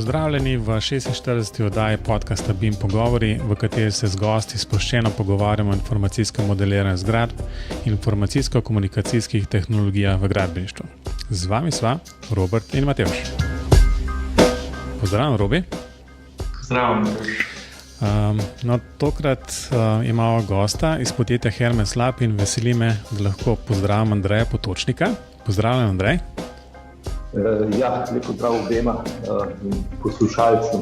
Pozdravljeni v 46. oddaji podcasta BIM Pogovori, v kateri se z gosti sproščeno pogovarjamo o informacijskem modeliranju zgradb in informacijsko-komunikacijskih tehnologijah v gradbeništvu. Z vami sva Robert in Matevž. Pozdravljen, Robi. Pozdravljen. Tokrat imamo gosta iz podjetja Hermes Lab in veseli me, da lahko pozdravim Andreja Potočnika. Pozdravljen, Andrej. Lep pozdrav obema poslušalcem.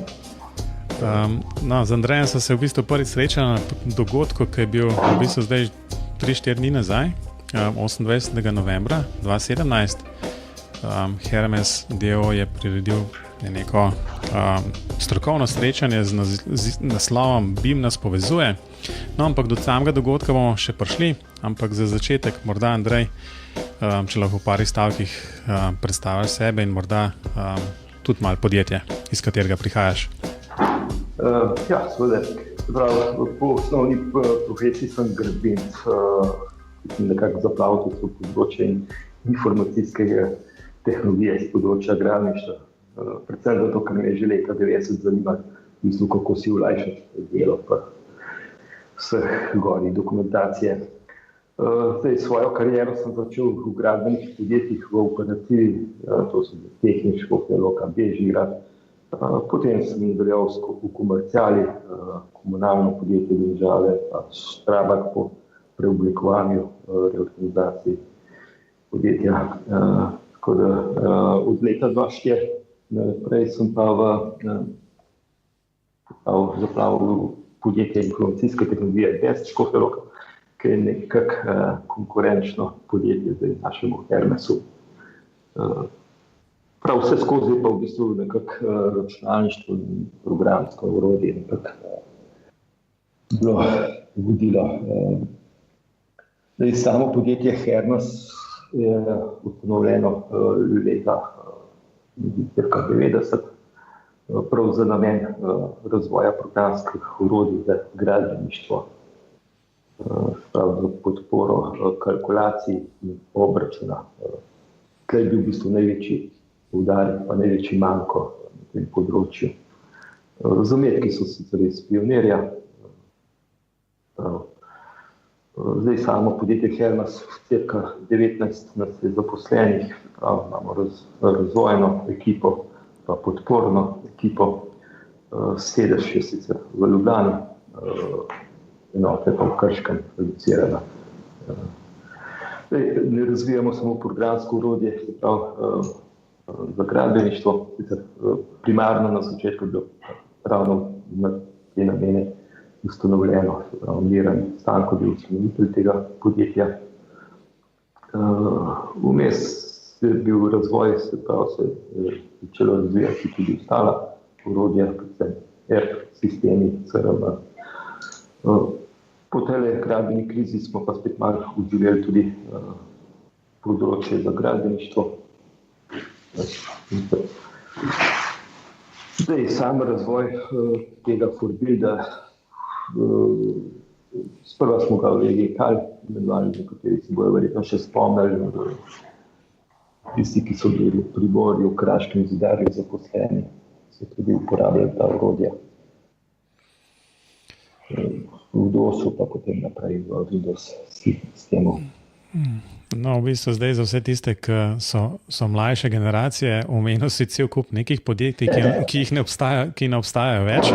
Z Andrejem so se v bistvu prvi srečali na dogodku, ki je bil v bistvu zdaj 3-4 dni nazaj, 28. novembra 2017. Hermes DO je priredil neko strokovno srečanje z naslovom BIM nas povezuje. Ampak do samega dogodka bomo še prišli, ampak za začetek morda, Andrej, če lahko v parih stavkih predstaviš sebe in morda tudi malo podjetje, iz katerega prihajaš. Seveda. Po osnovni profesiji sem gradbinec, nekako zaplavil to področje informacijskega tehnologije iz področja gradbeništva. Predvsem zato, ker me je že leta 90 zanimalo, kako si olajšati delo pa vseh gori dokumentacije. Svojo kariero sem začel v gradbenih podjetjih v operativi, to so tehniško, Feloka, Bežigrad. Potem sem nadaljeval v komerciali, komunalno podjetje Domžale, Strabag po preoblikovanju, reorganizaciji podjetja. Tako da od leta 2004 naprej sem pa zaplavil podjetje informacijske tehnologije Best Škofja, ki je nekako konkurenčno podjetje zdaj našemu Hermesu. Prav vse skozi pa v bistvu nekako računalništvo in programsko orodje nekako bilo vodilo. Samo podjetje Hermes je ustanovljeno leta cirka 90, prav za namen razvoja programskih orodij za gradbeništvo. Za podporo kalkulacij in obračuna. Tukaj je bil v bistvu največji poudarek pa največji manko na tem področju. Zametki so sicer iz pionirja. Zdaj samo podjetje Hermes, cirka 19 nas je zaposlenih, imamo razvojno ekipo pa podporno ekipo. Sedež je sicer v Ljubljani, enote pa v Krškem reducirana. Ne razvijamo samo programsko orodje, za gradbeništvo, primarno na začetku je bilo ravno na te namene ustanovljeno. Miran Stanko je bil ustanovitelj tega podjetja. Vmes je bil razvoj, se je začelo razvijati tudi ostala orodja, predvsem ERP sistemi, CRM. Po tej gradbeni krizi smo pa spet malo oživeli tudi področje za gradbeništvo. Zdaj, sam razvoj tega Forbuilda, sprva smo ga vlegekali, za kateri si bojo verjetno še spomnili, tisti, ki so bili pri Borju, v Kraškem zidarju zaposleni, so tudi uporabljali ta orodja. V DOS-u pa potem naprej v Windows sistemu. V bistvu zdaj za vse tiste, ki so mlajše generacije, omenil si cel kup nekih podjetij, ki ne obstajajo več,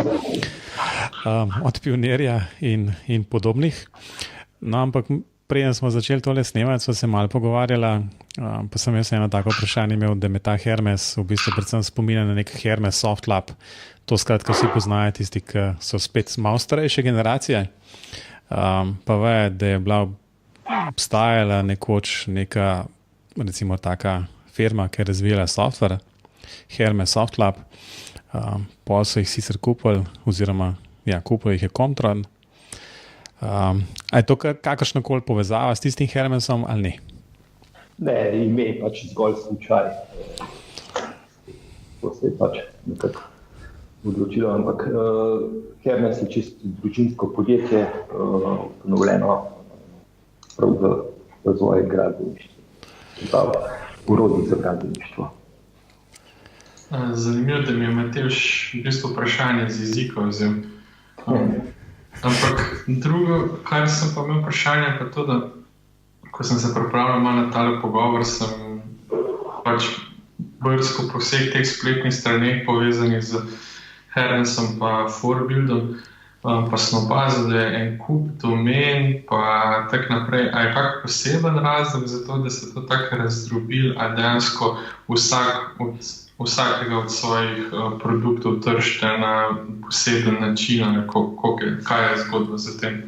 od Pionirja in podobnih. Ampak preden smo začeli tole snemati, smo se malo pogovarjala, pa sem jaz eno tako vprašanje imel, da me ta Hermes v bistvu predvsem spominja na nek Hermes Soft Lab. To skratka vsi poznajo tisti, ki so spet malo starejše generacije, pa ve, da je bila obstajala nekoč neka, recimo taka firma, ki je razvijala software, Hermes Soft Lab, pol so jih sicer kupili, oziroma kupil jih je Comtron. A je to kakršnakoli povezava s tistim Hermesom ali ne? Ne, ime je pač zgolj slučaj. To se je pač nekako odločilo, ampak Hermes je čisto družinsko podjetje, ustanovljeno prav za razvoj gradbeništva, orodij za gradbeništvo. Zanimivo, da mi je Matevž v bistvu vprašanje z jezika vzel. Ampak drugo, kar sem pa imel vprašanje, pa to, da ko sem se pripravljal malo na tale pogovor, sem pač brskal po vseh teh spletnih straneh povezanih z Hermesom pa Forbuildom, pa sem opazil, da je en kup domen, pa tak naprej. A je kak poseben razlog za to, da se to tako razdrobil, a dejansko vsakega od svojih produktov tržite na poseben način, kaj je zgodba za tem?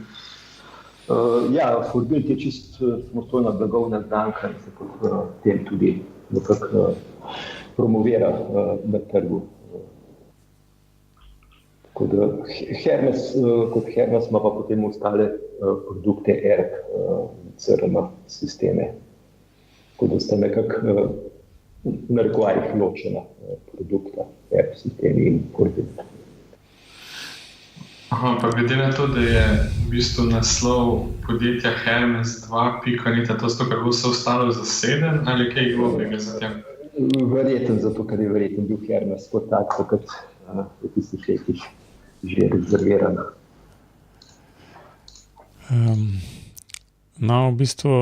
Ja, Forbuild je čisto samostojna blagovna znamka in se potem tudi nekako promovira na trgu. Tako da kot Hermes ima pa potem ostale produkte ERP, CRM sisteme. Tako da sta nekako v narekovajih ločena produkta, ERP sistemi in Forbuild. Aha, pa glede na to, da je v bistvu naslov podjetja Hermes 2.0, to sto, kar bo se ostalo zaseden, ali kaj globega za tem? Verjeten, zato ker je verjeten bil Hermes kot tak, takrat v tistih letih že rezerviran. No, v bistvu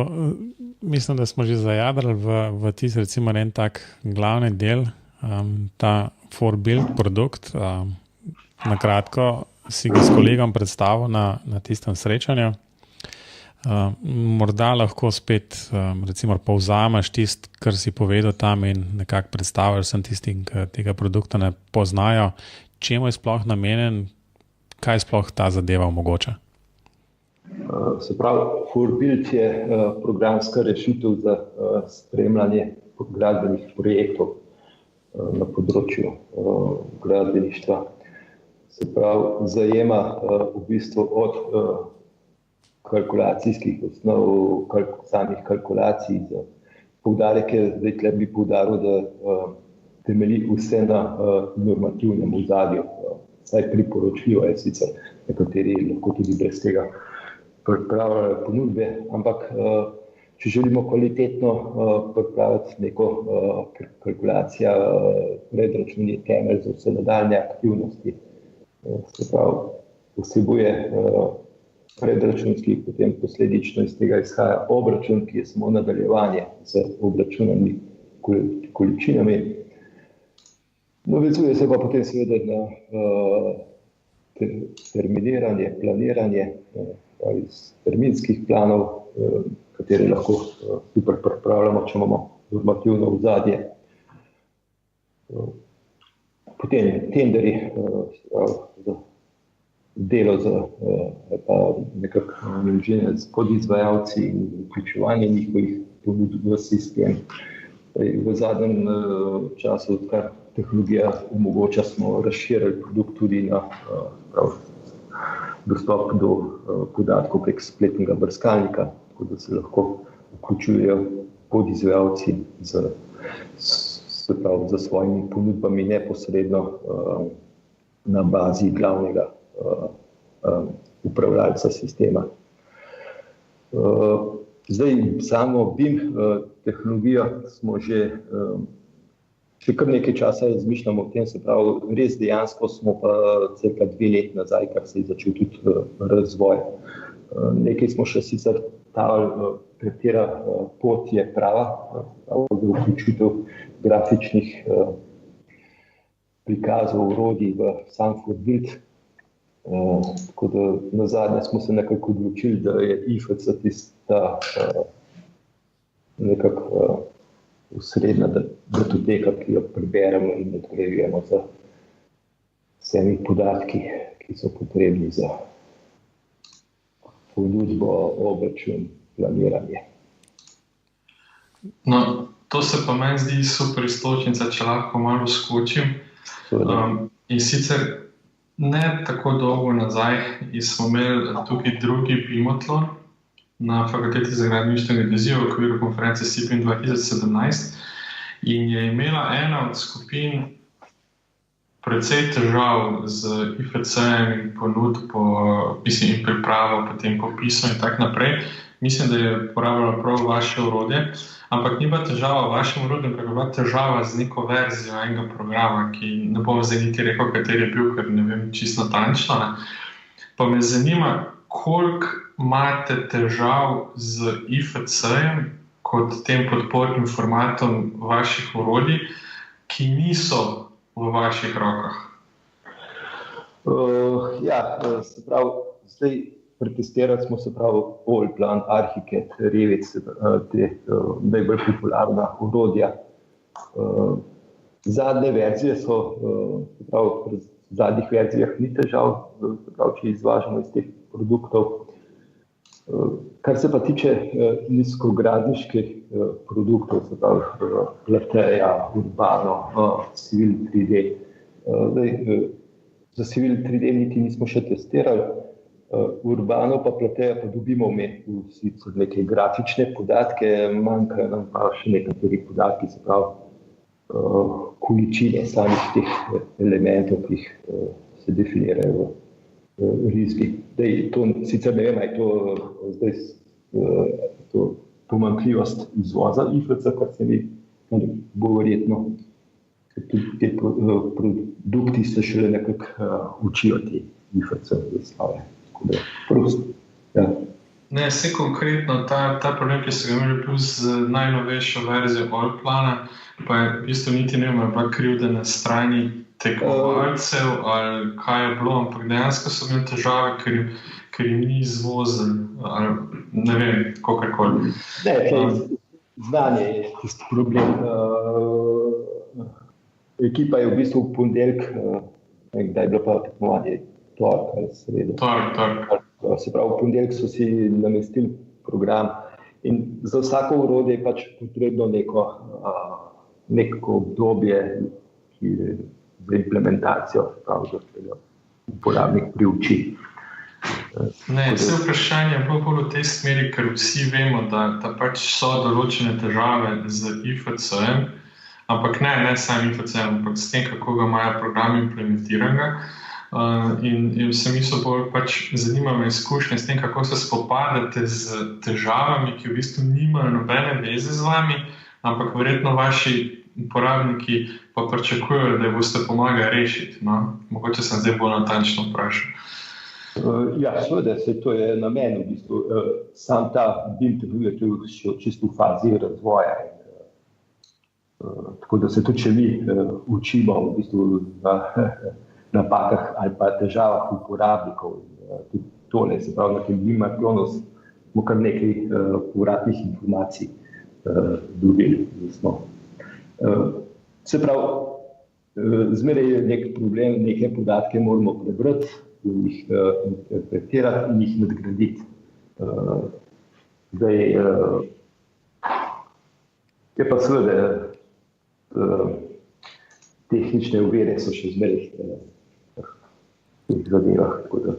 mislim, da smo že zajadrali v tisti, recimo, en tak glavni del, ta Forbuild produkt. Na kratko si ga s kolegom predstavil na tistem srečanju. Morda lahko spet recimo povzameš tisto, kar si povedal tam in nekako predstavljaš sem tistim, ki tega produkta ne poznajo, čemu je sploh namenjen, kaj sploh ta zadeva omogoča. Se pravi, Forbuild je programska rešitev za spremljanje gradbenih projektov na področju gradbeništva. Se pravi, zajema v bistvu od kalkulacijskih osnov, samih kalkulacij. Poudarek je, zdaj tle bi poudaril, da temelji vse na normativnem ozadju. Saj priporočljivo je sicer, nekateri lahko tudi brez tega pripravljajo ponudbe, ampak če želimo kvalitetno pripraviti neko kalkulacijo, predračun je temelj za vse nadaljne aktivnosti. Se pravi, vsebuje predračunski, potem posledično iz tega izhaja obračun, ki je samo nadaljevanje z obračunami količinami. Navezuje se pa potem seveda na terminiranje, planiranje iz terminskih planov, katere lahko super pripravljamo, če imamo normativno ozadje. Potem tenderi, delo za nekako naloženje s podizvajalci in vključevanje njihovih ponudb v sistem. V zadnjem času, odkar tehnologija omogoča, smo razširili produkt tudi na dostop do podatkov prek spletnega brskalnika, tako da se lahko vključujejo podizvajalci za svojimi ponudbami neposredno na bazi glavnega upravljalca sistema. Zdaj, samo BIM tehnologijo smo že kar nekaj časa razmišljamo o tem, se pravi, res dejansko smo pa cirka 2 leti nazaj, kar se je začel tudi razvoj. Nekaj smo še sicer stavili, katera pot je prava za vključitev grafičnih prikazov, orodij v sam Forbuild. Tako da nazadnje smo se nekako odločili, da je IFC tista nekako osrednja datoteka, ki jo preberemo in nadgrajujemo z vsemi podatki, ki so potrebni za ponudbo, obračun, planiranje. No, to se pa meni zdi super iztočnica, če lahko malo skočim. In sicer ne tako dolgo nazaj smo imeli tukaj drugi BIM-otlon na Fakulteti za gradbeništvo in geodezijo v okviru konference SIBIM 2017 in je imela ena od skupin precej težav z IFC-jem in ponudbo, in pripravo, potem popisom in tako naprej. mislim, da je uporabljalo prav vaše orodje, ampak ni bila težava v vašem orodju, ampak je bila težava z neko verzijo enega programa, ki ne bom zdaj niti rekel, kateri je bil, ker ne vem čisto natančno. Ne. Pa me zanima, koliko imate težav z IFC-jem kot tem podpornim formatom vaših orodij, ki niso v vaših rokah? Se pravi, zdaj pretestirali smo se pravi Allplan, Archicad, Revit, te najbolj popularna orodja. Zadnje verzije so, se pravi, v zadnjih verzijah ni težav, se pravi, če izvažamo iz teh produktov. Kar se pa tiče nizkogradniških produktov, se pravi Plateja, Urbano, Civil 3D. Za Civil 3D niti nismo še testirali, Urbano pa Plateja pa dobimo sicer neke grafične podatke, manjkajo nam pa še nekateri podatki, se pravi količine samih teh elementov, ki jih se definirajo v risbi. To sicer ne vem, je to zdaj pomanjkljivost izvoza IFC, kar se mi bo verjetno, te produkti se šele nekako učijo te IFC izstave. Ne, vse konkretno, ta problem, ki so ga imeli bil z najnovejšo verzijo Allplana, pa je v bistvu niti ne vem, je bila krivda na strani tekmovalcev ali kaj je bilo, ampak dejansko so imeli težave, ker jim ni izvozen, ali ne vem, kakorkoli. Znanje je tisti problem. Ekipa je v bistvu v ponedeljek, kdaj je bilo pa tekmovanje, torek ali sredo. Torek. Se pravi, v ponedeljek so si namestili program in za vsako orodje je pač potrebno neko obdobje, ki je za implementacijo, pravi, da uporabnik priuči. Ne, vse vprašanje je bolj v tej smeri, ker vsi vemo, da pač so določene težave z IFC-em, ampak ne sam IFC-em, ampak s tem, kako ga imajo program implementiranega. In se mi so bolj pač zanimajo izkušnje s tem, kako se spopadate z težavami, ki v bistvu nimajo nobene veze z vami, ampak verjetno vaši uporabniki pa pričakujejo, da jih boste pomagali rešiti. No? Mogoče sem zdaj bolj natančno vprašal. Seveda, to je namen v bistvu. Sam ta build je še čisto v fazi razvoja. Tako da se tudi, če mi učimo v bistvu napakah ali pa težavah uporabnikov. Tudi tole, se pravi, na tem Bimaklonu smo kar nekaj povratnih informacij dobili. Se pravi, zmeraj je nek problem, neke podatke moramo prebrati, jih interpretirati in jih nadgraditi. Zdaj, je pa seveda tehnične ovire so še zmeraj v teh zadevah, tako da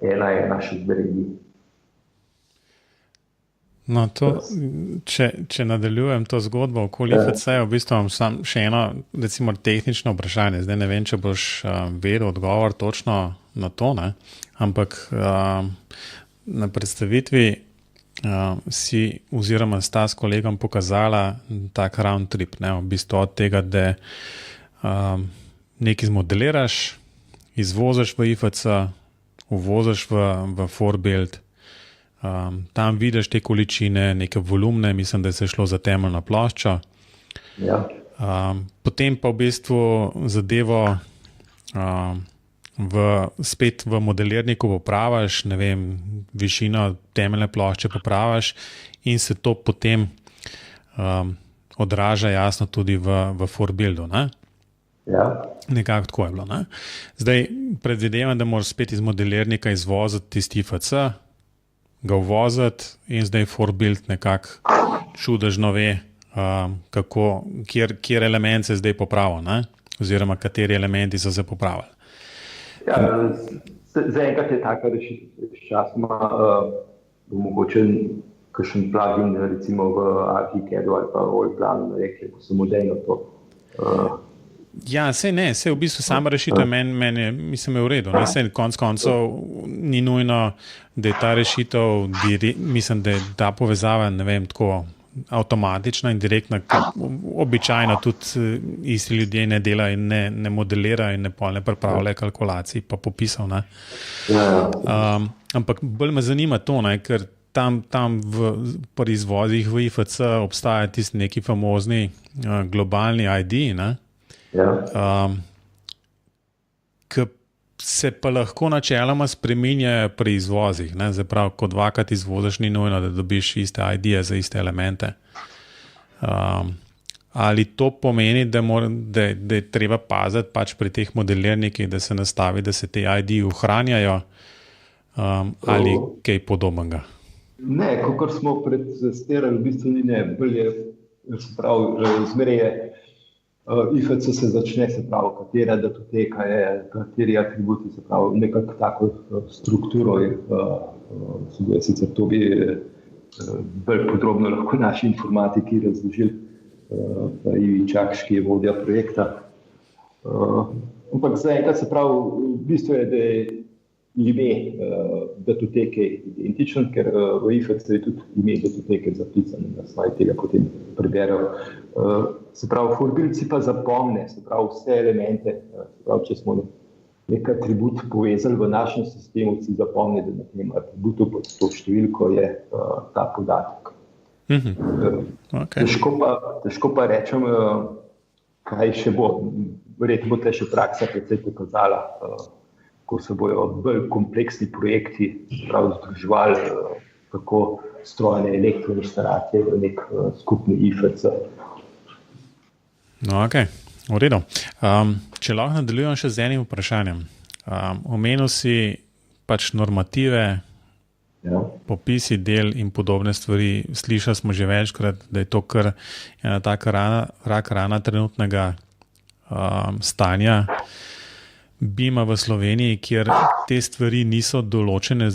ena je naša zmeraj ni. No, če nadaljujem to zgodbo okoli IFC-ja, v bistvu imam še eno, recimo, tehnično vprašanje. Zdaj ne vem, če boš vedel odgovor točno na to, ne? Ampak na predstavitvi si oziroma sta s kolegom pokazala tak round trip, ne? V bistvu od tega, da nekaj zmodeliraš, izvoziš v IFC, uvoziš v ForBuild, tam vidiš te količine, neke volumne, mislim, da se je šlo za temeljno ploščo. Ja. Potem pa v bistvu zadevo spet v modelirniku popraviš, ne vem, višino temeljne plošče popraviš in se to potem odraža jasno tudi v ForBuildu, ne? Ja. Nekako tako je bilo, ne? Zdaj, predvidevam, da moraš spet iz modelirnika izvoziti tisti IFC, ga uvoziti in zdaj ForBuild nekako čudežno ve, kjer element se zdaj popravil, ne? Oziroma kateri elementi so se popravili. Zaenkrat je taka rešitev s časoma, mogoče kakšen plugin, recimo v Archicadu ali pa Allplan, rekli, ko se modejno to Ja, sej v bistvu sama rešitev meni mislim, je v redu. Sej konec koncev ni nujno, da je ta rešitev, mislim, da je ta povezava, ne vem, tako avtomatična in direktna, ker običajno tudi isti ljudje ne delajo in ne modelirajo in ne pripravljajo kalkulacij pa popisov. Ampak bolj me zanima to, ker tam pri izvozih v IFC obstaja tisti neki famozni globalni ID, ki se pa lahko načeloma spreminjajo pri izvozih. Zaprav, ko dvakrat izvoziš, ni nujno, da dobiš iste ID-je za iste elemente. Ali to pomeni, da je treba paziti pač pri teh modelirnikih, da se nastavi, da se te ID ohranjajo, ali kaj podobnega? Ne, kot smo predstavili, v bistvu ni ne. Se pravi, zmeraj je IFC se začne, se pravi, katera datoteka je, kateri atributi, se pravi, nekako tako strukturo je, sicer to bi bolj podrobno lahko naši informatiki razložili, pa Ivi Čakš, ki je vodja projekta. Ampak zaenkrat, se pravi, v bistvu je, da je ime datoteke identičen, ker v IFC je tudi ime datoteke zapisano, da svaj tega potem preberejo. Se pravi, forbilci pa zapomne, se pravi, vse elemente, se pravi, če smo nek atribut povezali v našem sistemu, si zapomne, da na tem atributu pod to številko je ta podatek. Okay. Težko pa rečem, kaj še bo. Verjetno bo tle še praksa precej pokazala, ko se bojo bolj kompleksni projekti združevali, kako strojne elektroinštalacije v nek skupni IFC. No, ok, v redu. Če lahko nadaljujem še z enim vprašanjem. Omenil si pač normative, popisi del in podobne stvari. Slišali smo že večkrat, da je to kar ena taka rak rana trenutnega stanja BIM-a v Sloveniji, kjer te stvari niso določene,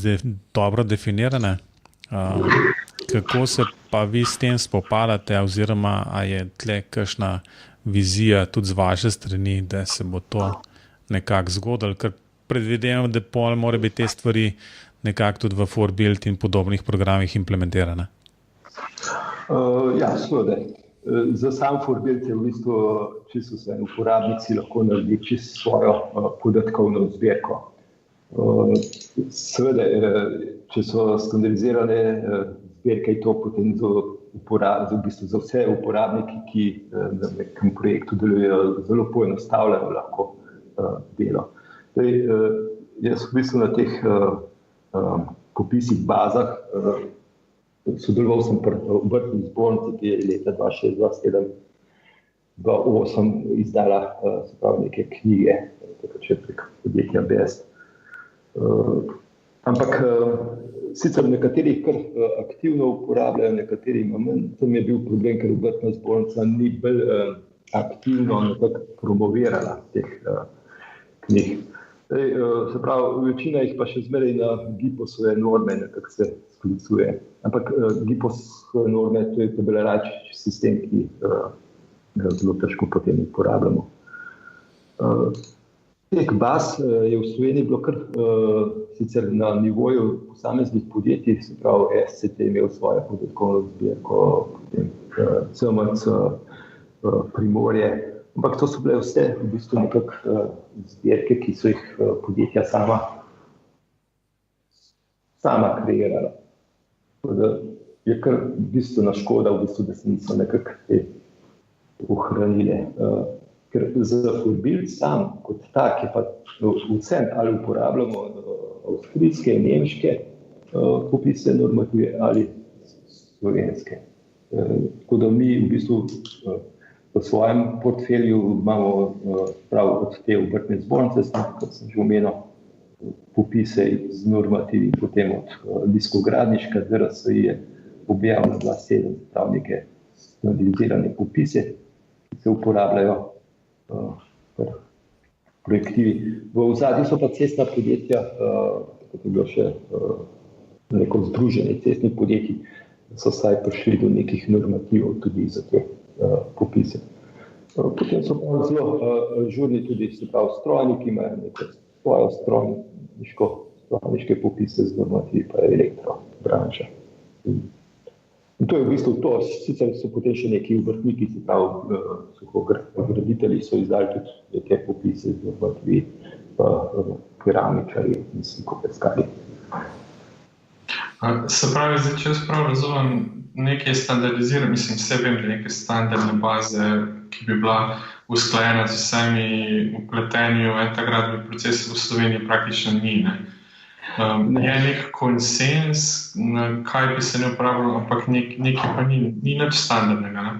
dobro definirane. Kako se pa vi s tem spopadate, oziroma a je tle kakšna vizija tudi z vaše strani, da se bo to nekako zgodilo, ker predvidevam, da pol mora biti te stvari nekako tudi v ForBuild in podobnih programih implementirane. Ja, seveda. Za sam ForBuild je v bistvu čisto vse. Uporabnici lahko naredi čisto svojo podatkovno zbirko. Seveda, če so standardizirane zbirke, je to potem v bistvu za vse uporabniki, ki na nekem projektu delujejo, zelo poenostavljeno lahko delo. Jaz v bistvu na teh popisih, bazah, sodeloval sem pri Obrtni zbornici, ki je leta 2006, 2007, 2008 izdala, se pravi, neke knjige, tako če prek podjetja Best. Ampak sicer nekateri kar aktivno uporabljajo, nekateri manj. Tam je bil problem, ker Obrtna zbornica ni bolj aktivno nekako promovirala teh knjig. Se pravi, večina jih pa še zmeraj na GIPOS-ove norme nekako se sklicuje. Ampak GIPOS-ove norme, to je tabelirač sistem, ki ga zelo težko potem uporabljamo. Teh baz je v Sloveniji bilo kar sicer na nivoju posameznih podjetij, se pravi, SCT je imel svojo podatkovno zbirko, potem CMC, Primorje, ampak to so bile vse v bistvu nekako zbirke, ki so jih podjetja sama kreirala. Je kar bistvena škoda, v bistvu, da se niso nekako te ohranile. Ker za ForBuild sam kot tak je pa vsem, ali uporabljamo avstrijske, nemške popise normative ali slovenske. Tako da mi v bistvu v svojem portfelju imamo prav od te Obrtne zbornice, kot sem že omenil, popise z normativi, potem od Liskogradniška, DRSI je objavila 2007, prav neke standardizirane popise, ki se uporabljajo projektivi. V ozadju so pa cestna podjetja, kot je bilo še neko združenje cestnih podjetij, so vsaj prišli do nekih normativov tudi za te popise. Potem so pa zelo žurni tudi strojniki, imajo neko svojo strojniške popise z normativi, pa elektrobranža. In to je v bistvu to, sicer so potem še neki obrtniki, suhograditelji so izdali tudi neke popise z normativi, pa keramičari in slikopeskarji. Se pravi, zdaj, če jaz prav razumem, nekaj standardizirano, mislim, vse vem, da neke standardne baze, ki bi bila usklajena z vsemi vpletenju gradbeni proces v Sloveniji praktično ni, ne? Je nek konsens, kaj bi se ne uporabljalo, ampak nekaj pa ni nič standardnega, ne?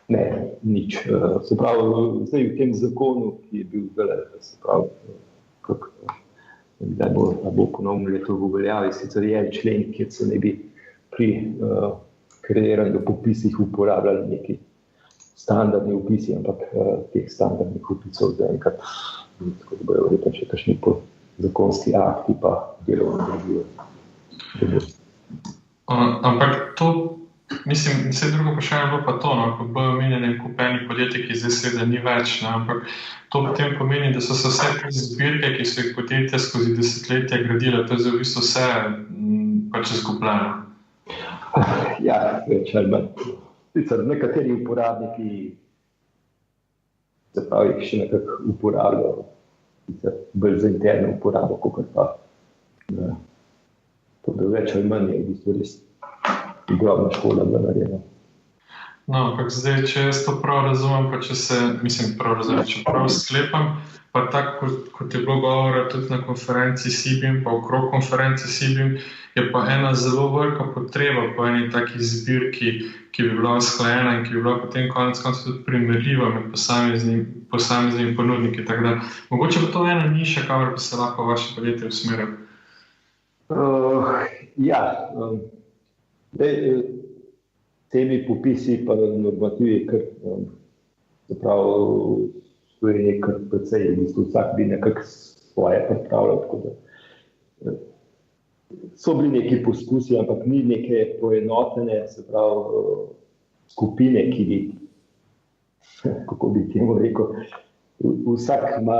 Ne, nič. Se pravi, zdaj v tem zakonu, ki je bil se pravi, da bo ponovno leto v uveljavi, sicer je en člen, kjer se ne bi pri kreiranju popisih uporabljali neki standardni opisi, ampak teh standardnih opisov zaenkrat, tako da bojo verjetno še kakšni zakonski akti pa delovno držijo. Ampak to, mislim, vse drugo vprašanje bilo pa to, no, ko bojo omenjene kupeni podjetji, ki zdaj seveda ni več, ne, ampak to potem pomeni, da so se vse te zbirke, ki so jih podjetja skozi desetletja gradile, to je v bistvu vse pač izgubljeno. Ja, več ali manj. Sicer nekateri uporabniki se pravi, jih še nekako uporabljajo, sicer bolj za interno uporabo, kot pa to, da več ali manj je v bistvu res ogromna škoda bila narejena. No, ampak zdaj, če jaz to prav razumem, pa če se, mislim, prav razumem, če prav sklepam, pa tako, kot je bilo govora tudi na konferenci SIBIM, pa okrog konferenci SIBIM, je pa ena zelo velika potreba po eni taki zbirki, ki bi bila usklajena in ki bi bila potem konec koncev tudi primerljiva med posameznimi ponudniki. Tako da, mogoče bo to ena niša, kamor bi se lahko vaše podjetje usmerilo. Ja, temi popisi pa normativi, kar zapravo to je nekaj precej, v bistvu vsak bi nekako svoje pripravljal, tako da so bili neki poskusi, ampak ni neke poenotene, se pravi, skupine, ki bi, kako bi temu rekel, vsak ima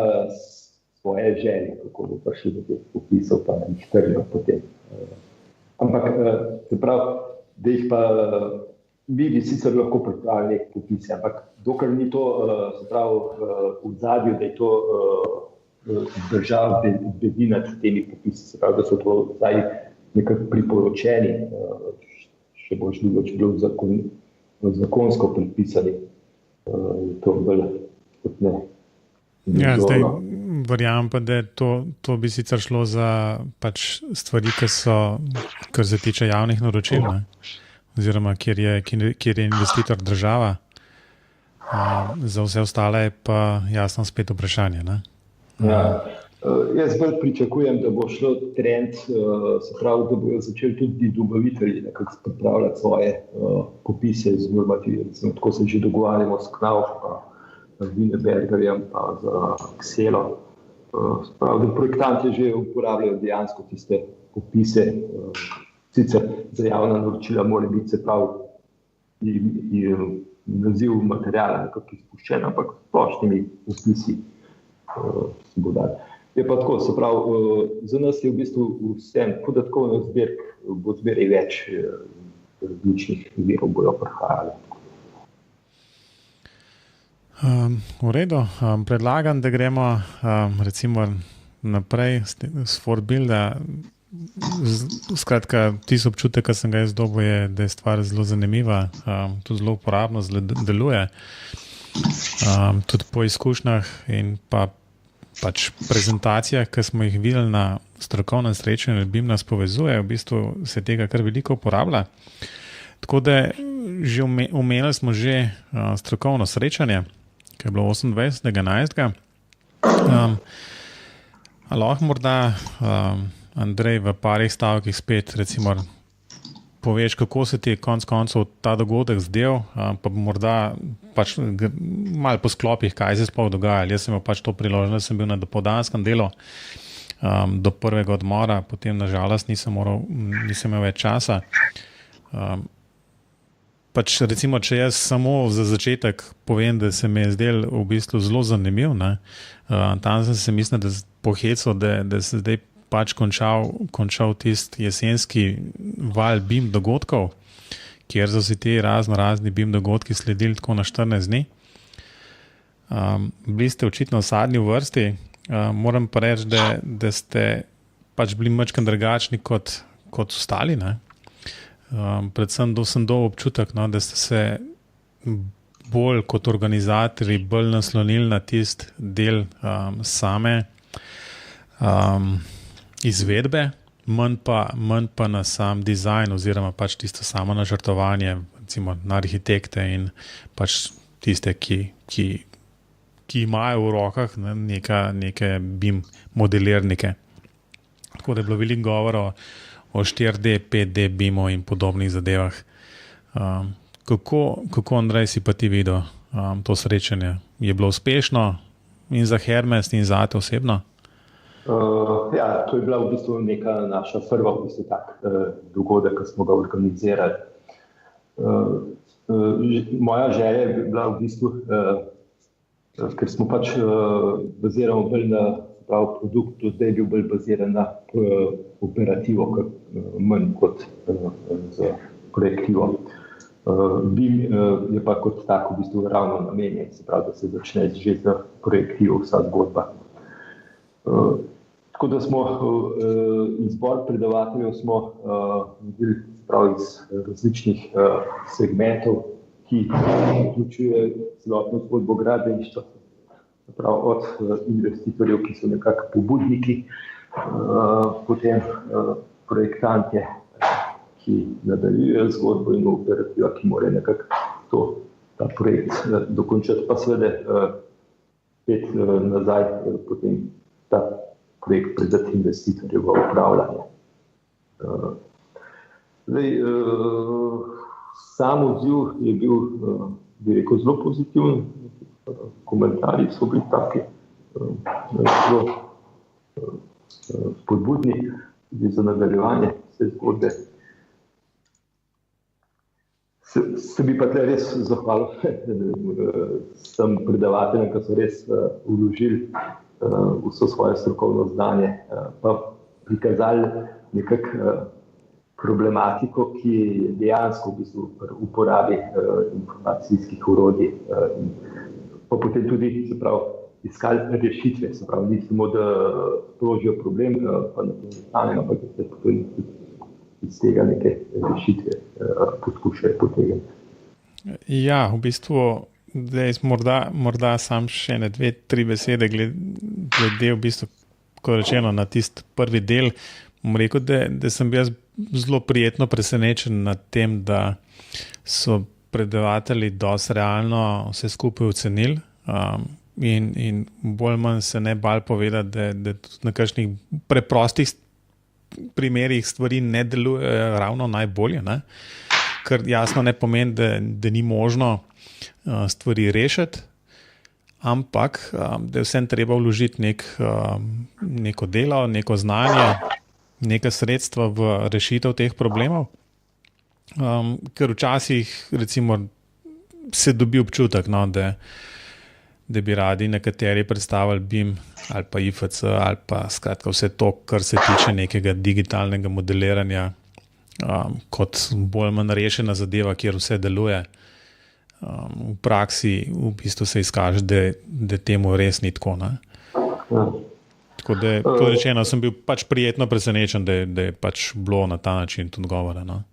svoje želje, kako bo prišel do teh popisov, pa jih tržijo potem. Ampak, se pravi, da jih pa mi bi sicer lahko pripravili nek popisi, ampak dokler ni to, se pravi, v zadju, da je to država bedi nad temi popisi, se pravi, da so to zdaj nekako priporočeni, še bolj šlo, če bilo zakonsko predpisani, to bolj kot ne. Ja, zdaj verjamem pa, da to bi sicer šlo za pač stvari, ki so, kar se tiče javnih naročil, ne? Oziroma, kjer je investitor država, za vse ostale je pa jasno spet vprašanje, ne? Ja, jaz bolj pričakujem, da bo šlo trend, se pravi, da bojo začeli tudi dobavitelji nekako pripravljati svoje popise z normativi. Tako se že dogovarjamo s Knauf, pa z Wienerbergerjem, pa z Xelo. Se pravi, da projektanti že uporabljajo dejansko tiste popise, sicer za javna naročila mora biti, se pravi, naziv materiala nekako izpuščen, ampak splošnimi popisi se bo dali. Je pa tako, se pravi, za nas je v bistvu vsem podatkovnih zbirk, bo zbiraj več različnih virov bojo prihajali. V redu, predlagam, da gremo recimo naprej s Forbuilda. Skratka, tisti občutek, ki sem ga jaz dobil, je, da je stvar zelo zanimiva, tudi zelo uporabno deluje. Tudi po izkušnjah in pač prezentacijah, ki smo jih videli na strokovnem srečanju, BIM nas povezuje, v bistvu se tega kar veliko uporablja. Tako da že omenili smo že strokovno srečanje, ki je bilo 28.11. Lahko morda Andrej v parih stavkih spet recimo poveš, kako se ti je konec koncev ta dogodek zdel, pa morda pač malo po sklopih, kaj se sploh dogaja. Jaz sem imel pač to priložnost, sem bil na dopoldanskem delu do prvega odmora, potem nažalost nisem imel več časa. pač recimo, če jaz samo za začetek povem, da se mi je zdel v bistvu zelo zanimiv, ne? Tam sem se mislim, da pohecal, da se zdaj pač končal tisti jesenski val BIM dogodkov, kjer so si ti razni BIM dogodki sledili tako na 14 dni. Bili ste očitno zadnji v vrsti, moram pa reči, da ste pač bili majčkeno drugačni kot ostali, ne? Predvsem sem dobil občutek, no, da ste se bolj kot organizatorji bolj naslonili na tisti del same izvedbe, manj pa na sam dizajn oziroma pač tisto samo načrtovanje, recimo na arhitekte in pač tiste, ki imajo v rokah neke BIM modelirnike. Tako da je bilo veliko govora o 4D, 5D BIM-u in podobnih zadevah. Kako Andrej, si pa ti videl to srečanje? Je bilo uspešno in za Hermes in za te osebno? Ja, to je bila v bistvu neka naša prva dogodek, ki smo ga organizirali. Moja želja je bila v bistvu, ker smo pač bazirali bolj na produktu, zdaj je bil bolj baziran na operativo, manj kot z projektivo. BIM je pa kot tako v bistvu ravno namenjen, se pravi, da se začne že z projektivo vsa zgodba. Tako da smo izbor predavateljev smo videli iz različnih segmentov, ki vključuje celotno zgodbo gradbeništva, od investitorjev, ki so nekako pobudniki, potem projektante, ki nadaljujejo zgodbo, in operativa, ki mora nekako ta projekt dokončati, pa seveda spet nazaj potem ta projekt predati investitorjev v upravljanje. Sam odziv je bil, bi rekel, zelo pozitiven. Komentarji so bili taki zelo spodbudni tudi za nadaljevanje vse zgodbe. Se bi pa tle res zahvalil vsem predavateljem, ki so res vložili vso svoje strokovno znanje, pa prikazali nekako problematiko, ki je dejansko v bistvu uporabi informacijskih orodij, pa potem tudi, se pravi, iskali rešitve, se pravi, ni samo, da sprožijo problem, pa na to stane, ampak da se potem iz tega neke rešitve poskušajo potegniti. Ja, v bistvu, zdaj morda sam še 2-3 besede glede v bistvu, kot rečeno, na tisti prvi del. Bom rekel, da sem bil zelo prijetno presenečen nad tem, da so predavatelji dosti realno vse skupaj ocenili in bolj manj se ne bali povedati, da tudi na kakšnih preprostih primerih stvari ne delujejo ravno najbolje, ne? Kar jasno ne pomeni, da ni možno stvari rešiti, ampak da je vsem treba vložiti neko delo, neko znanje, neka sredstva v rešitev teh problemov. Ker včasih recimo se dobi občutek, no, da bi radi nekateri predstavili BIM ali pa IFC ali pa skratka vse to, kar se tiče nekega digitalnega modeliranja, kot bolj manj rešena zadeva, kjer vse deluje. V praksi v bistvu se izkaže, da temu res ni tako, ne? Tako da, kot rečeno, sem bil pač prijetno presenečen, da je pač bilo na ta način tudi govora, no?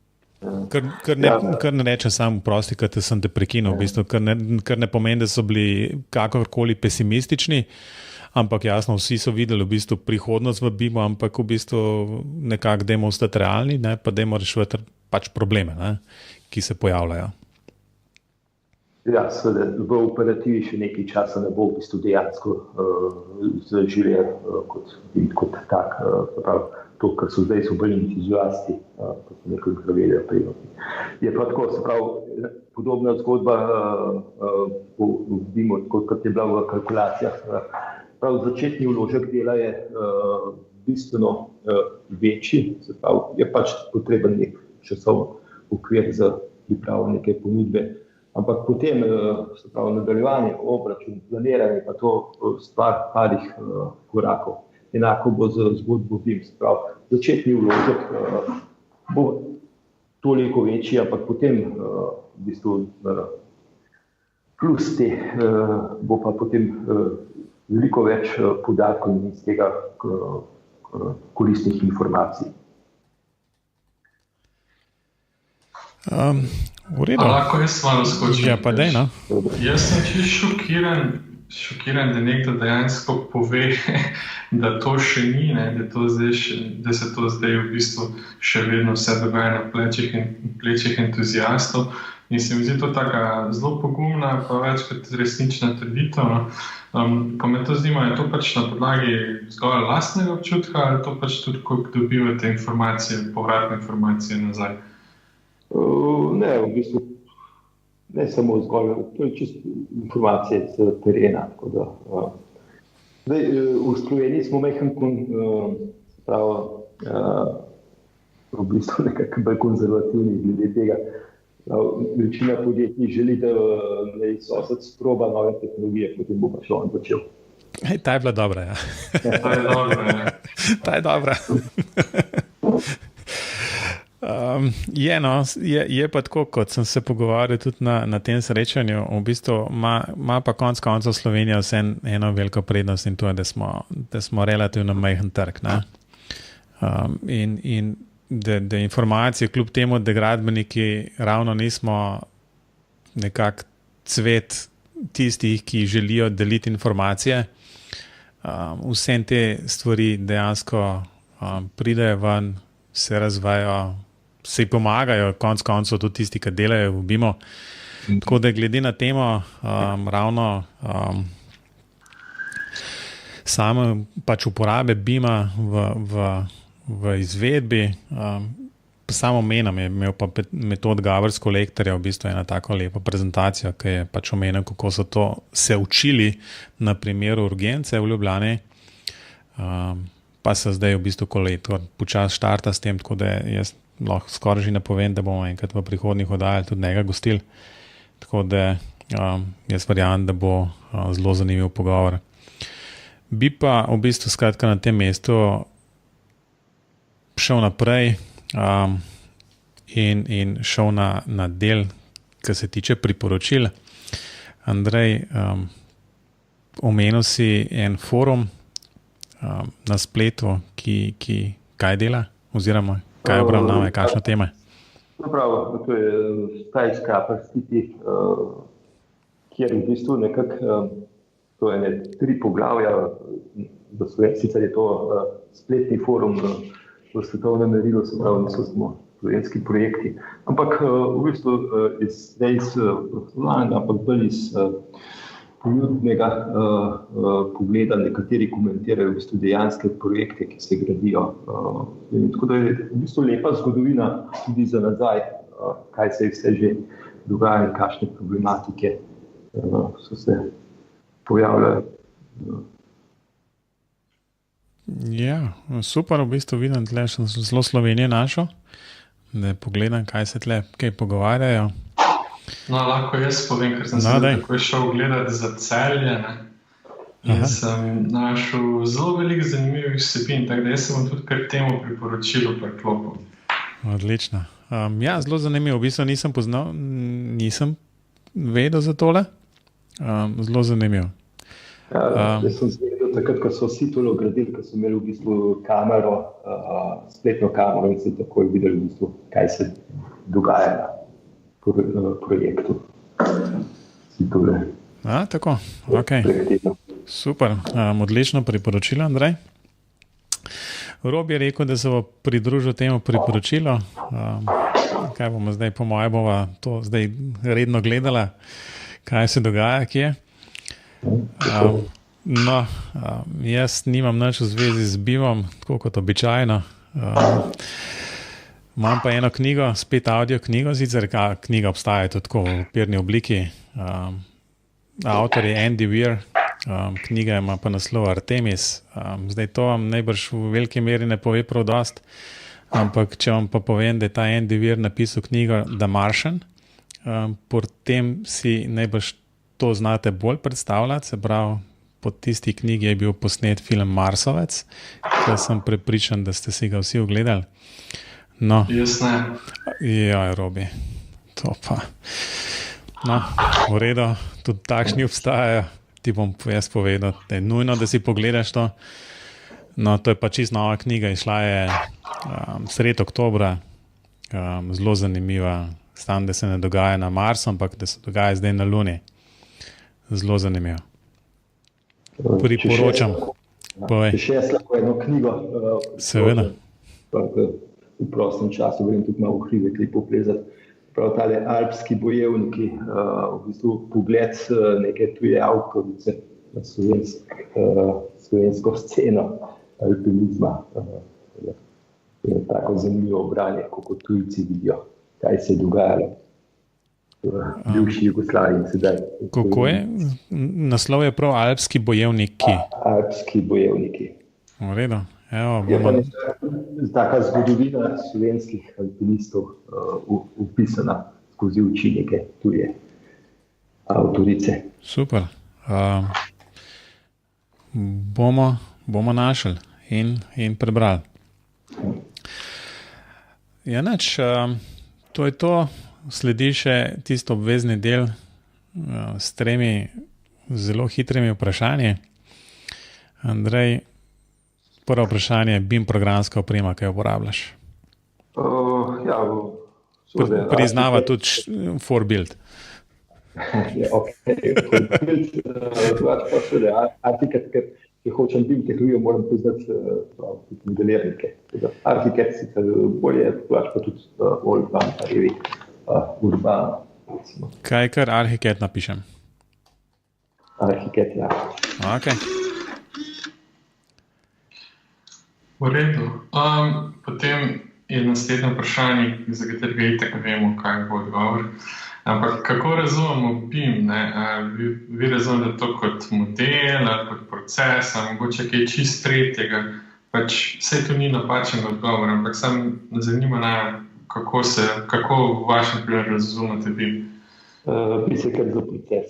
Kar ne rečem sam prosti, ker sem te prekinil, v bistvu, kar ne pomeni, da so bili kakorkoli pesimistični, ampak jasno, vsi so videli v bistvu prihodnost v BIM-u, ampak v bistvu nekako dajmo ostati realni, ne, pa dajmo reševati pač probleme, ne, ki se pojavljajo. Ja, seveda, v operativi še nekaj časa ne bo v bistvu dejansko zaživel kot tak, to, kar so zdaj so bolj entuziasti, pa so nekaj zdravelja prijetni. Je pa tako, se pravi, podobna zgodba v BIM-u, kot je bila v kalkulacijah. Prav začetni vložek dela je bistveno večji, se pravi, je pač potreben nek časovni okvir za pripravil neke ponudbe. Ampak potem, se pravi, nadaljevanje, obračun, planiranje, pa to stvar parih korakov. Enako bo z zgodbo BIM, se pravi, začetni vložek bo toliko večji, ampak potem v bistvu plus te bo pa potem veliko več podatkov in iz tega koristnih informacij. V redu. Lahko jaz malo skočim. Ja, pa dej, no. Jaz sem čisto šokiran, da nekdo dejansko pove, da to še ni, ne, da se to zdaj v bistvu še vedno vse dogaja na plečih entuziastov. In se mi zdi to taka zelo pogumna, pa več kot resnična trditev. Pa me to zanima, je to pač na podlagi zgolj lastnega občutka ali to pač tudi, ko dobivate informacije, povratne informacije nazaj? Ne, v bistvu ne samo zgolj, to je čisto informacije z terena. Zdaj, v Sloveniji smo v bistvu nekako bolj konzervativni glede tega. Večina podjetij želi, da sosed sproba nove tehnologije, potem bo pa šlo on začel. Ta je bila dobra, ja. Ta je dobra, ja. Ta je dobra. Je pa tako, kot sem se pogovarjal tudi na tem srečanju, v bistvu ima pa konec koncev Slovenija vse eno veliko prednost in to je, da smo relativno majhen trg. In da informacije, kljub temu, da gradbeniki ravno nismo nekak cvet tistih, ki želijo deliti informacije, vse te stvari dejansko pridejo ven, se razvajajo, se pomagajo, konec koncev tudi tisti, ki delajo v BIM-u. Tako da glede na temo ravno same pač uporabe BIM-a v izvedbi, samo menom je imel pa metod Gavers kolektorja v bistvu ena tako lepa prezentacija, ki je pač omenil, kako so to se učili na primeru urgence v Ljubljani, pa se zdaj v bistvu kolektor počasi štarta s tem, tako da jaz lahko skoraj že napovem, da bomo enkrat v prihodnjih oddajah tudi njega gostili. Tako da jaz verjamem, da bo zelo zanimiv pogovor. Bi pa v bistvu skratka na tem mestu šel naprej in šel na del, ki se tiče priporočil. Andrej, omenil si en forum na spletu, ki kaj dela oziroma kaj obravnava, kakšne teme? Prav, to je Skyscraper City, kjer v bistvu nekako to je 3 poglavja, sicer je to spletni forum v svetovnem merilu, se pravi, niso samo slovenski projekti, ampak v bistvu zdaj iz profesionalnega, ampak bolj iz ponudnega pogleda, nekateri komentirajo v bistvu dejanske projekte, ki se gradijo. Tako da je v bistvu lepa zgodovina tudi za nazaj, kaj se je vse že dogaja in kakšne problematike so se pojavljale. Ja, super, v bistvu vidim, tle sem zelo Slovenije našel, da pogledam, kaj se tle kaj pogovarjajo. No, lahko jaz povem, ker sem se tako šel gledati za Celje, ne? In sem našel zelo veliko zanimivih vsebin, tako da jaz se bom tudi kar temu priporočilu priklopil. Odlično. Ja, zelo zanimivo, v bistvu nisem vedel za tole. Zelo zanimivo. Jaz sem zvedel takrat, ko so vsi tole gradili, ko so imeli v bistvu kamero, spletno kamero in se takoj videli v bistvu, kaj se dogaja na projektu. Vsi tole. Tako, ok. Super, odlično priporočilo, Andrej. Rob je rekel, da se bo pridružil temu priporočilu. Kaj bomo zdaj, po moje bova to zdaj redno gledala, kaj se dogaja, kje. Jaz nimam nič v zvezi z BIM-om, tako kot običajno. Imam pa eno knjigo, spet audio knjigo, sicer knjiga obstaja tudi tako v papirni obliki. Avtor je Andy Weir, knjiga ima pa naslov Artemis. Zdaj to vam najbrž v veliki meri ne pove prav dost, ampak če vam pa povem, da je ta Andy Weir napisal knjigo The Martian, potem si najbrž to znate bolj predstavljati, se pravi, po tisti knjigi je bil posnet film Marsovec, ki sem prepričan, da ste si ga vsi ogledali. No. Jaz ne. Ja, Robi, to pa. No, v redu, tudi takšni obstajajo. Ti bom jaz povedal, da je nujno, da si pogledaš to. No, to je pa čisto nova knjiga, išla je sredi oktobra, zelo zanimiva. Stam, da se ne dogaja na Marsu, ampak da se dogaja zdaj na Luni. Zelo zanimivo. Priporočam. Če še jaz lahko eno knjigo seveda. V prostem času grem tudi malo v hribe poplezati. Prav tale alpski bojevniki, v bistvu pogled neke tuje avtorice na slovensko sceno alpinizma. Je tako zanimivo branje, kako tujci vidijo, kaj se je dogajalo v bivši Jugoslaviji in sedaj. Kako je? Naslov je prav Alpski bojevniki. Alpski bojevniki. V redu. Evo, je pa taka zgodovina slovenskih alpinistov upisana skozi učinke tuje avtorice. Super. Bomo našli in prebrali. Ja, nič, to je to. Sledi še tisto obvezni del s 3 zelo hitrimi vprašanji. Andrej, prvo vprašanje, BIM programska oprema, kaj uporabljaš? Priznava tudi ForBuild. Če hočem BIM tehnologijo, moram poznati tudi modelirnike. Arhitekt sicer bolje, pa tudi Olpan, Urban. Kaj kar Arhitekt napišem? Arhitekt, ja. Ok. V redu. Potem je naslednje vprašanje, za katerega itak vemo, kaj bo odgovor. Ampak kako razumemo BIM? Vi razumete to kot model ali kot proces, ali mogoče kaj čist tretjega? Pač vse to ni napačen odgovor, ampak sam zanima, kako v vašem primeru razumete BIM? Bi se kar za proces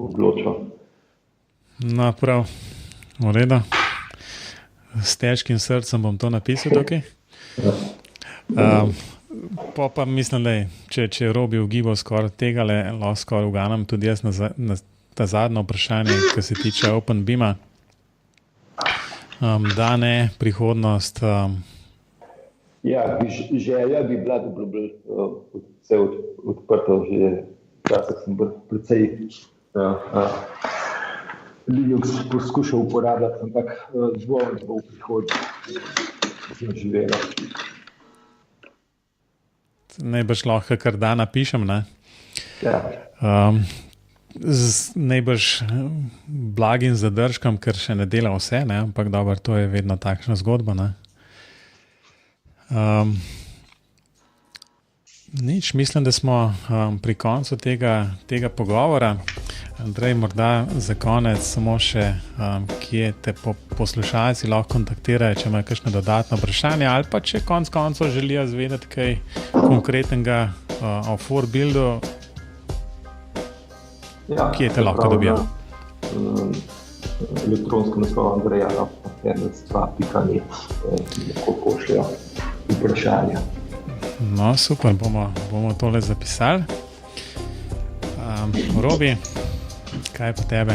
odločil. No, prav. V redu. S težkim srcem bom to napisal tukaj. Pa mislim, da če Robi ugibal skoraj tega, lahko skoraj uganem tudi jaz na ta zadnje vprašanje, ki se tiče OpenBIM-a. Da ne, prihodnost. Ja, želja bi bila, da bi bilo vse odprto. Že včasih sem precej Linux poskušal uporabljati, ampak zvolj bo v prihodnosti živelo. Najbrž lahko kar da napišem, ne? Ja. Z najbrž blagim zadržkom, ker še ne dela vse, ne? Ampak dobro, to je vedno takšna zgodba, ne? Nič, mislim, da smo pri koncu tega pogovora. Andrej, morda za konec samo še, kje te poslušalci lahko kontaktirajo, če imajo kakšne dodatne vprašanja, ali pa če konc koncev želijo zvedeti kaj konkretnega o ForBuildu, kje te lahko dobijo? Elektronsko naslov Andreja, ernest2.net, lahko pošljajo vprašanja. No, super, bomo tole zapisali. Robi, kaj pa tebe?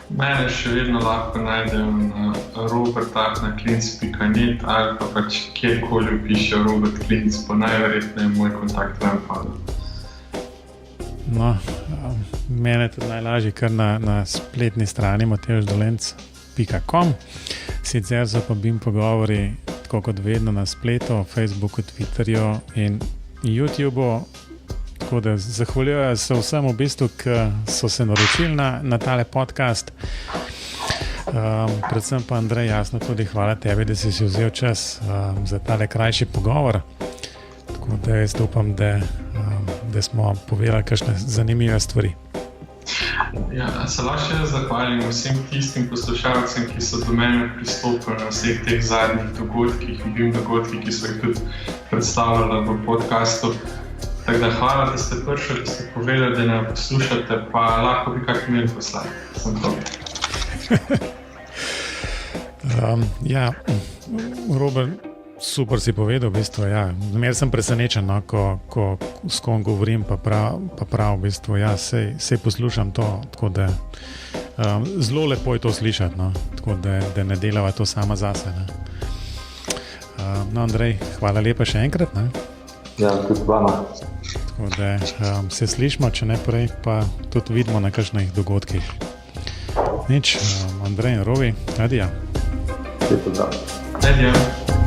Mene še vedno lahko najdem na robert@klinc.net ali pa pač kjerkoli piše Robert Klinc, po najverjetneje moj kontakt vam pada. No, mene tudi najlažje kar na spletni strani matevždolenc.com. Sicer so pa BIM pogovori tako kot vedno na spletu, Facebooku, Twitterju in YouTubeu. Tako da zahvaljujem se vsem v bistvu, ki so se naročili na tale podcast. Predvsem pa Andrej, jasno tudi hvala tebi, da si vzel čas za tale krajši pogovor. Tako da jaz upam, da smo povedali kakšne zanimive stvari. Ja, se lahko še zahvalim vsem tistim poslušalcem, ki so do mene pristopili na vseh teh zadnjih dogodkih, BIM dogodkih, ki so jih tudi predstavljali v podcastu. Tako da hvala, da ste prišli, da ste povedali, da ne poslušate, pa lahko bi kak mail poslali. Sem to. Ja, Robert, super si povedal, v bistvu, ja. Zmeraj sem presenečen, no, ko s kom govorim, pa prav, v bistvu, ja, sej poslušam to, tako da zelo lepo je to slišati, no, tako da ne delava to sama zase, ne. No, Andrej, hvala lepa še enkrat, ne. Ja, tudi vama. Tako da se slišimo, če ne prej, pa tudi vidimo na kakšnih dogodkih. Nič, Andrej in Rovi, adijo. Lepo zdrav. Adijo.